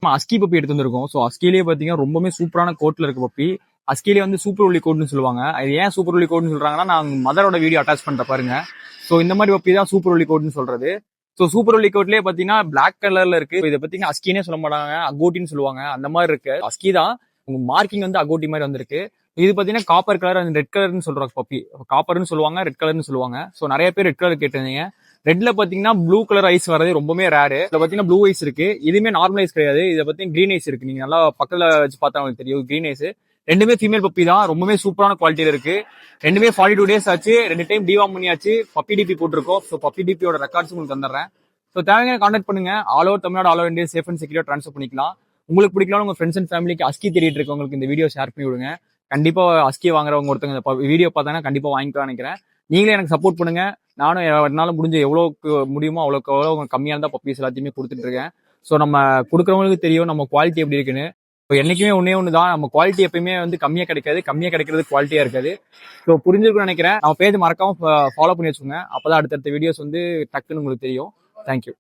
நம்ம அஸ்கி பப்பி எடுத்து வந்திருக்கோம். ஸோ அஸ்கிலேயே பார்த்தீங்கன்னா ரொம்பவே சூப்பரான கோட்ல இருக்கு பப்பி. அஸ்கிலேயே வந்து சூப்பர் ஒல்லி கோட்னு சொல்லுவாங்க. அது ஏன் சூப்பர் ஒல்லி கோட்னு சொல்றாங்கன்னா, நான் மதரோட வீடியோ அட்டாச் பண்ற பாருங்க. ஸோ இந்த மாதிரி பப்பி தான் சூப்பர் ஒல்லி கோட்னு சொல்றது. ஸோ சூப்பர் ஒல்லி கோட்லயே பார்த்தீங்கன்னா பிளாக் கலர்ல இருக்கு. இதை பார்த்தீங்கன்னா அஸ்கினே சொல்ல மாட்டாங்க, அகோட்டின்னு சொல்லுவாங்க. அந்த மாதிரி இருக்கு. அஸ்கி தான் உங்க மார்க்கிங் வந்து அகோட்டி மாதிரி வந்திருக்கு. இது பார்த்தீங்கன்னா காப்பர் கலர் அண்ட் ரெட் கலர்னு சொல்றாங்க பப்பி. காப்பர்னு சொல்லுவாங்க, ரெட் கலர்னு சொல்லுவாங்க. ஸோ நிறைய பேர் ரெட் கலர் கேட்டிருந்தீங்க. ரெட்ல பாத்தீங்கன்னா ப்ளூ கலர் ஐஸ் வரது ரொம்பவே ரேரு. இதுல பாத்தீங்கன்னா ப்ளூ ஐஸ் இருக்கு. இதுவுமே நார்மல் ஐஸ் கிடையாது. இதை பாத்தீங்கன்னா கிரீன் ஐஸ் இருக்கு. நீங்க நல்லா பக்கத்துல வச்சு பார்த்தா உங்களுக்கு தெரியும் கிரீன் ஐஸ். ரெண்டுமே ஃபீமேல் பப்பி தான். ரொம்பவே சூப்பரான குவாலிட்டியில இருக்கு. ரெண்டுமே 42 டேஸ் ஆச்சு. 2 டைம் டிவார்ம் பண்ணியாச்சு. பப்பி டிபி போட்டிருக்கோம். ஸோ பப்பி டிபியோட ரெக்கார்ட்ஸ் உங்களுக்கு தந்துடுறேன். ஸோ தேவையான கான்டாக்ட் பண்ணுங்க. All over Tamilnadu, all over India safe and செக்யூரா ட்ரான்ஸ்ஃபர் பண்ணிக்கலாம். உங்களுக்கு பிடிக்கலாம் உங்க ஃப்ரெண்ட்ஸ் அண்ட் ஃபேமிலிக்கு அஸ்கி தேடிட்டு இருக்கவங்களுக்கு இந்த வீடியோ ஷேர் பண்ணி விடுங்க. கண்டிப்பா அஸ்கி வாங்குறவங்க ஒருத்தவங்க இந்த வீடியோ பார்த்தாங்கன்னா கண்டிப்பா வாங்கிக்கலாம்னு நினைக்கிறேன். நீங்களே எனக்கு சப்போர்ட் பண்ணுங்க. நானும் என்னால முடிஞ்ச எவ்வளோக்கு முடியுமோ அவ்வளோக்கு எவ்வளோ கம்மியாக இருந்தால் பப்பீஸ் எல்லாத்தையுமே கொடுத்துட்டு இருக்கேன். ஸோ நம்ம கொடுக்குறவங்களுக்கு தெரியும் நம்ம குவாலிட்டி எப்படி இருக்குன்னு. ஸோ என்னைக்குமே ஒன்று தான், நம்ம குவாலிட்டி எப்பயுமே வந்து கம்மியாக கிடைக்காது. கம்மியாக கிடைக்கிறது குவாலிட்டியாக இருக்காது. ஸோ புரிஞ்சிருக்குன்னு நினைக்கிறேன். நம்ம பேஜ் மறக்காம ஃபாலோ பண்ணி வச்சுக்கோங்க. அப்போதான் அடுத்தடுத்த வீடியோஸ் வந்து டக்குன்னு உங்களுக்கு தெரியும். தேங்க்யூ.